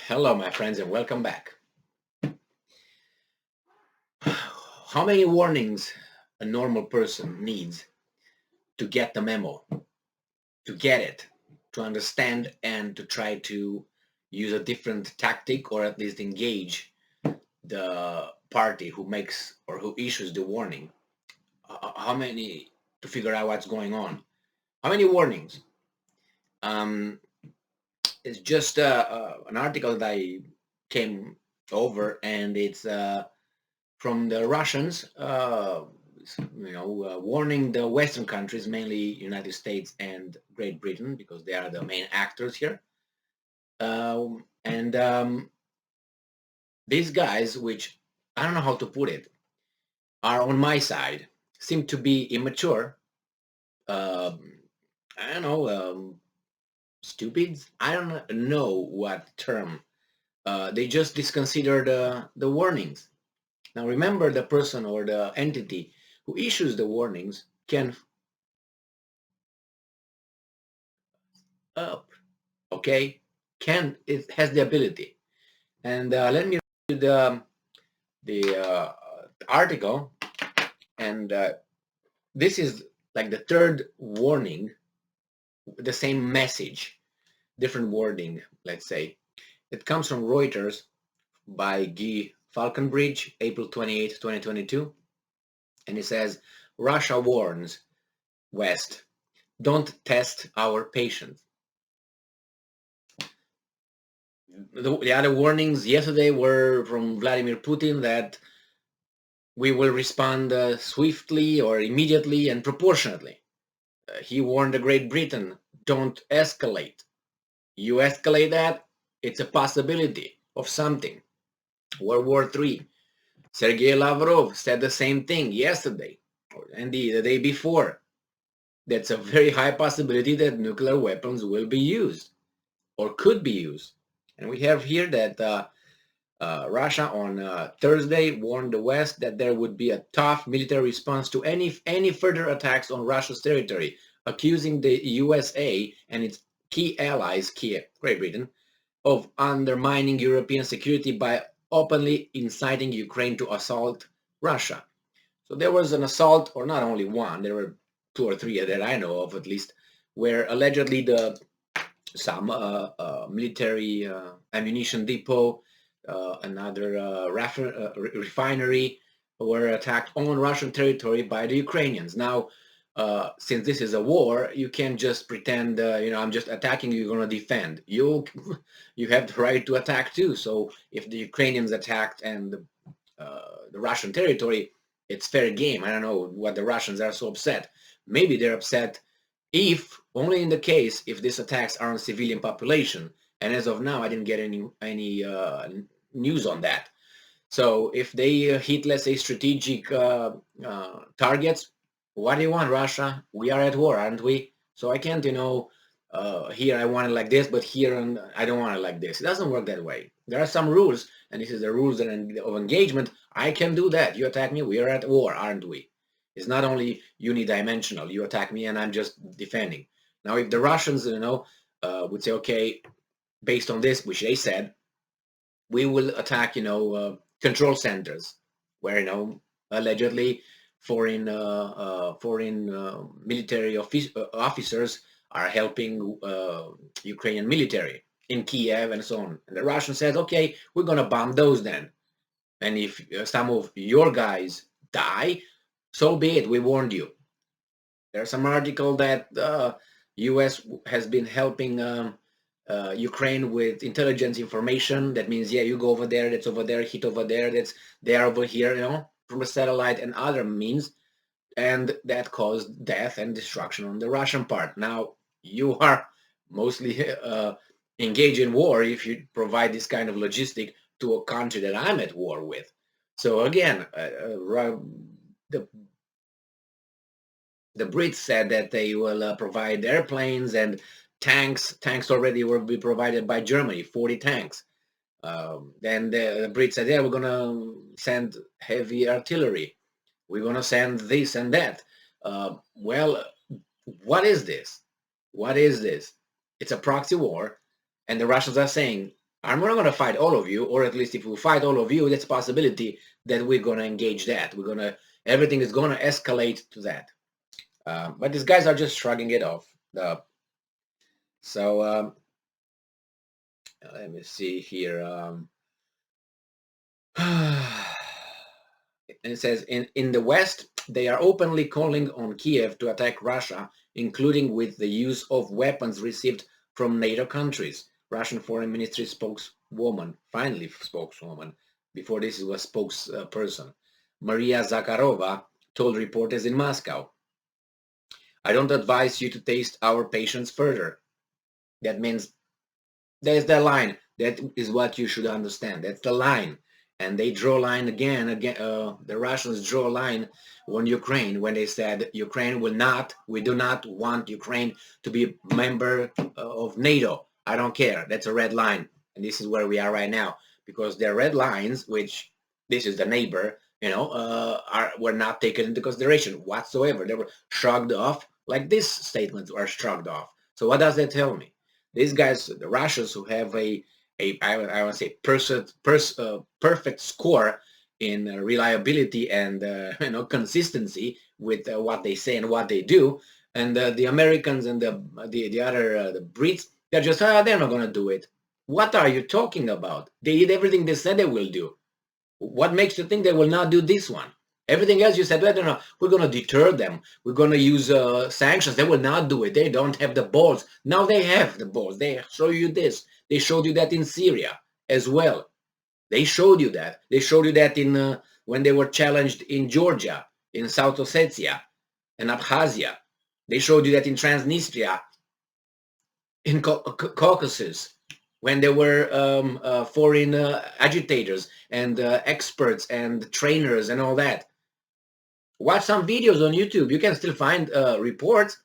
Hello, my friends, and welcome back. How many warnings a normal person needs to get the memo, to get it, to understand, and to try to use a different tactic or at least engage the party who makes or who issues the warning? How many to figure out what's going on? How many warnings? Um, it's just an article that I came over, and it's from the Russians, warning the Western countries, mainly United States and Great Britain, because they are the main actors here. And these guys, which I don't know how to put it, are on my side, seem to be immature. Um, I don't know, stupid. I don't know what term. They just disconsider the warnings. Now remember, the person or the entity who issues the warnings can up, okay, can it has the ability. And let me read the article, and this is like the third warning, the same message, different wording. Let's say it comes from Reuters by Guy Falconbridge, April 28, 2022, and it says Russia warns West, don't test our patients. The other warnings yesterday were from Vladimir Putin that we will respond swiftly or immediately and proportionately. He warned the Great Britain, don't escalate. You escalate that, it's a possibility of something. World War III. Sergei Lavrov said the same thing yesterday and the day before. That's a very high possibility that nuclear weapons will be used or could be used. And we have here that Russia on Thursday warned the West that there would be a tough military response to any further attacks on Russia's territory, accusing the USA and its key allies, Great Britain, of undermining European security by openly inciting Ukraine to assault Russia. So there was an assault, or not only one, there were two or three that I know of at least, where allegedly the some military ammunition depot, another refinery were attacked on Russian territory by the Ukrainians. Now, since this is a war, you can't just pretend, I'm just attacking you, you're going to defend. You have the right to attack too. So if the Ukrainians attacked and the Russian territory, it's fair game. I don't know what the Russians are so upset. Maybe they're upset if only in the case if these attacks are on civilian population. And as of now, I didn't get any news on that. So if they hit, let's say, strategic targets, what do you want, Russia? We are at war, aren't we? So I can't, here I want it like this, but here I don't want it like this. It doesn't work that way. There are some rules, and this is the rules of engagement. I can do that. You attack me, we are at war, aren't we? It's not only unidimensional. You attack me, and I'm just defending. Now, if the Russians, would say, okay, based on this, which they said, we will attack, control centers where, allegedly foreign military officers are helping Ukrainian military in Kiev and so on. And the Russian says, okay, we're going to bomb those then. And if some of your guys die, so be it. We warned you. There's some article that U.S. has been helping Ukraine with intelligence information. That means, yeah, you go over there, that's over there, hit over there, that's there over here, from a satellite and other means, and that caused death and destruction on the Russian part. Now, you are mostly engaged in war if you provide this kind of logistic to a country that I'm at war with. So again, the the Brits said that they will provide airplanes and tanks. Tanks already will be provided by Germany, 40 tanks. Then the Brits said, yeah, we're going to send heavy artillery. We're going to send this and that. Well, what is this? What is this? It's a proxy war. And the Russians are saying, I'm not going to fight all of you, or at least if we fight all of you, that's a possibility that we're going to engage that. Everything is going to escalate to that. But these guys are just shrugging it off. So let me see here. It says in the West, they are openly calling on Kiev to attack Russia, including with the use of weapons received from NATO countries. Russian Foreign Ministry spokeswoman, finally spokeswoman, before this it was spokesperson, Maria Zakharova told reporters in Moscow, I don't advise you to taste our patience further. That means there's the line. That is what you should understand. That's the line. And they draw a line again. The Russians draw a line on Ukraine when they said we do not want Ukraine to be a member of NATO. I don't care. That's a red line. And this is where we are right now. Because their red lines, which this is the neighbor, were not taken into consideration whatsoever. They were shrugged off like these statements were shrugged off. So what does that tell me? These guys, the Russians, who have I want to say perfect score in reliability and consistency with what they say and what they do, and the Americans and the other the Brits, they're just they're not going to do it. What are you talking about? They did everything they said they will do. What makes you think they will not do this one? Everything else you said, well, no, we're going to deter them. We're going to use sanctions. They will not do it. They don't have the balls. Now they have the balls. They show you this. They showed you that in Syria as well. They showed you that. They showed you that in when they were challenged in Georgia, in South Ossetia, and Abkhazia. They showed you that in Transnistria, in Caucasus, when there were foreign agitators and experts and trainers and all that. Watch some videos on YouTube. You can still find reports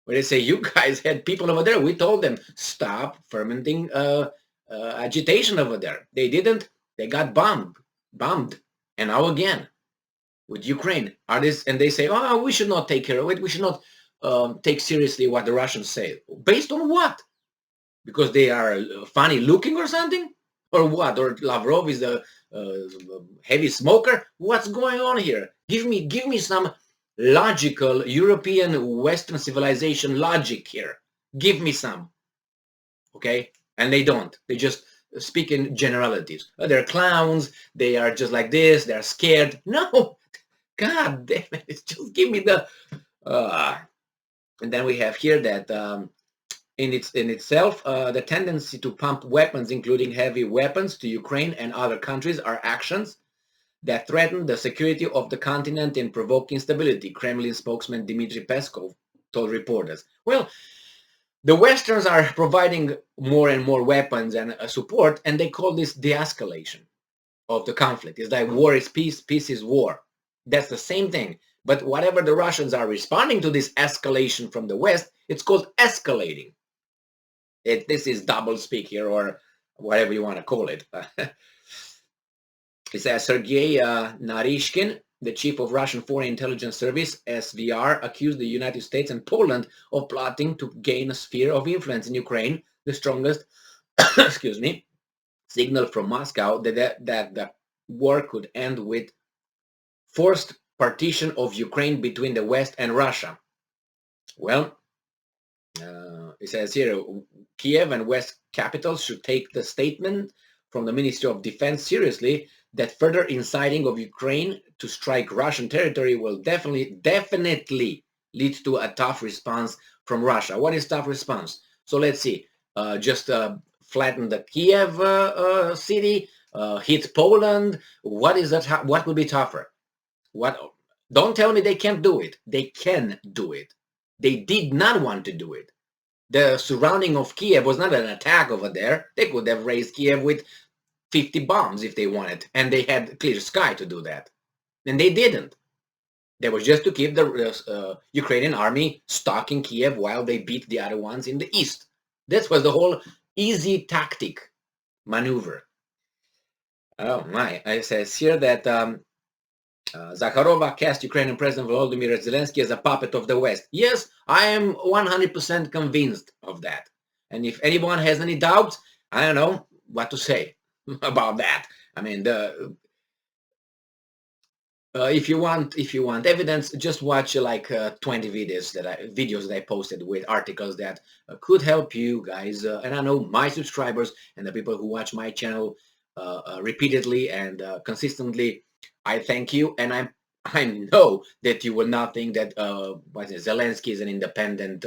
where they say, you guys had people over there. We told them, stop fermenting agitation over there. They didn't. They got bombed. And now again, with Ukraine. And they say, oh, we should not take care of it. We should not take seriously what the Russians say. Based on what? Because they are funny looking or something? Or what? Or Lavrov is a heavy smoker? What's going on here? Give me some logical European Western civilization logic here. Give me some. Okay? And they don't. They just speak in generalities. They're clowns. They are just like this. They're scared. No. God damn it. Just give me the... and then we have here that... in itself, the tendency to pump weapons, including heavy weapons, to Ukraine and other countries are actions that threaten the security of the continent and provoke instability, Kremlin spokesman Dmitry Peskov told reporters. Well, the Westerns are providing more and more weapons and support, and they call this de-escalation of the conflict. It's like war is peace, peace is war. That's the same thing. But whatever the Russians are responding to this escalation from the West, it's called escalating. This is double speak here, or whatever you want to call it. It says Sergei Narishkin, the chief of Russian Foreign Intelligence Service, SVR, accused the United States and Poland of plotting to gain a sphere of influence in Ukraine, the strongest, excuse me, signal from Moscow that the war could end with forced partition of Ukraine between the West and Russia. Well, it says here, Kiev and West capitals should take the statement from the Ministry of Defense seriously that further inciting of Ukraine to strike Russian territory will definitely lead to a tough response from Russia. What is tough response? So let's see. Just flatten the Kiev city, hit Poland. What is that? What would be tougher? What? Don't tell me they can't do it. They can do it. They did not want to do it. The surrounding of Kiev was not an attack over there. They could have raised Kiev with 50 bombs if they wanted, and they had clear sky to do that. And they didn't. That was just to keep the Ukrainian army stuck in Kiev while they beat the other ones in the east. That was the whole easy tactic maneuver. Oh my, it says here that Zakharova cast Ukrainian President Volodymyr Zelensky as a puppet of the West. Yes, I am 100% convinced of that. And if anyone has any doubts, I don't know, what to say about that. I mean, if you want evidence, just watch like 20 videos that I posted with articles that could help you guys. And I know my subscribers and the people who watch my channel repeatedly and consistently, I thank you, and I know that you will not think that Zelensky is an independent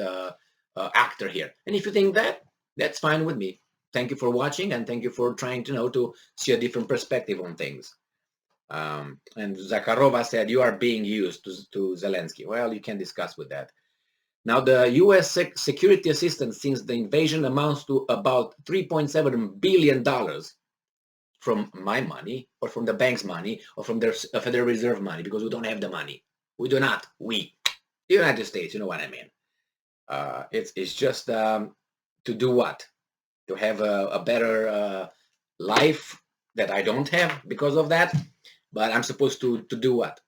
actor here. And if you think that, that's fine with me. Thank you for watching, and thank you for trying to see a different perspective on things. And Zakharova said, you are being used to Zelensky. Well, you can discuss with that. Now, the U.S. security assistance since the invasion amounts to about $3.7 billion from my money, or from the bank's money, or from their Federal Reserve money, because we don't have the money. We do not. We, the United States, you know what I mean. It's just to do what? To have a better life that I don't have because of that. But I'm supposed to do what?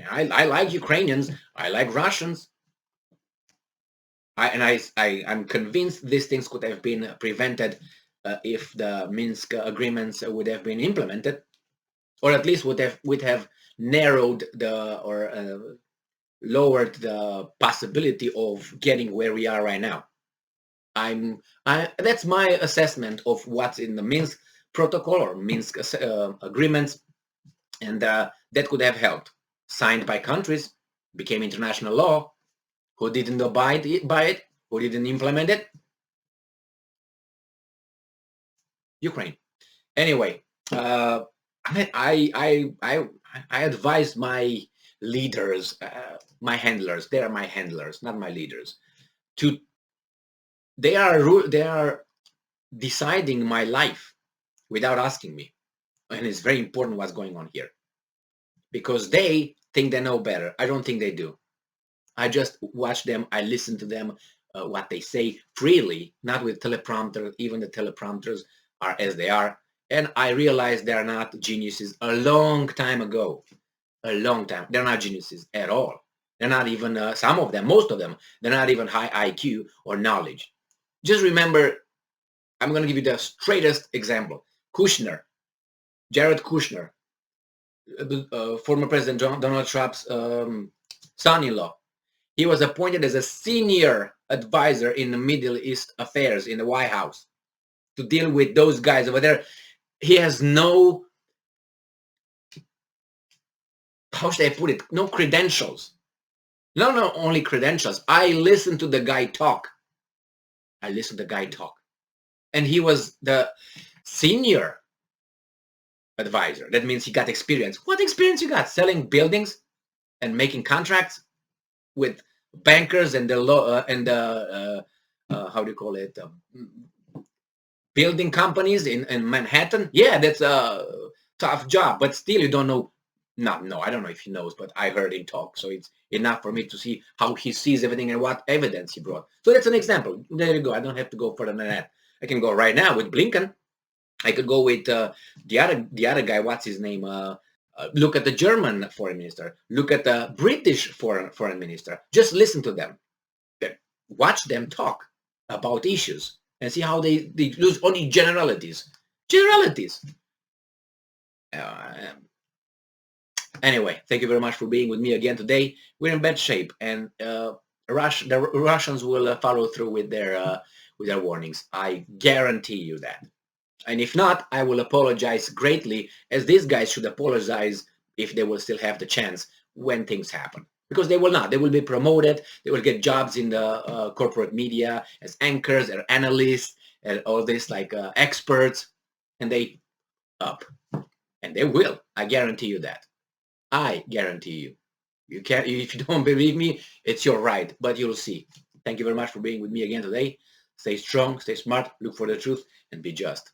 I like Ukrainians. I like Russians. I'm convinced these things could have been prevented if the Minsk agreements would have been implemented, or at least would have narrowed or lowered the possibility of getting where we are right now. That's my assessment of what's in the Minsk protocol or Minsk agreements. And that could have helped. Signed by countries, became international law. Who didn't abide by it? Who didn't implement it? Ukraine. Anyway, I advise my leaders, my handlers. They are my handlers, not my leaders. They are deciding my life without asking me. And it's very important what's going on here, because they think they know better. I don't think they do. I just watch them. I listen to them, what they say freely, not with teleprompter. Even the teleprompters are as they are. And I realized they are not geniuses a long time ago. A long time. They're not geniuses at all. They're not even, some of them, most of them, they're not even high IQ or knowledge. Just remember, I'm going to give you the straightest example. Kushner, Jared Kushner, former President Donald Trump's son-in-law. He was appointed as a senior advisor in the Middle East affairs in the White House to deal with those guys over there. He has no, how should I put it, no credentials. Not only credentials. I listened to the guy talk. And he was the senior advisor. That means he got experience. What experience you got? Selling buildings and making contracts with bankers and the law how do you call it? Building companies in Manhattan. Yeah, that's a tough job, but still you don't know. No, I don't know if he knows, but I heard him talk, so it's enough for me to see how he sees everything and what evidence he brought. So that's an example. There you go. I don't have to go further than that. I can go right now with Blinken. I could go with the other guy. What's his name? Look at the German foreign minister. Look at the British foreign minister. Just listen to them. Watch them talk about issues and see how they use only generalities. Anyway, thank you very much for being with me again today. We're in bad shape, and the Russians will follow through with their warnings. I guarantee you that. And if not, I will apologize greatly, as these guys should apologize if they will still have the chance when things happen. Because they will not. They will be promoted. They will get jobs in the corporate media as anchors or analysts and all this, like experts, and they up. And they will. I guarantee you that. I guarantee you. You can't. If you don't believe me, it's your right, but you'll see. Thank you very much for being with me again today. Stay strong, stay smart, look for the truth, and be just.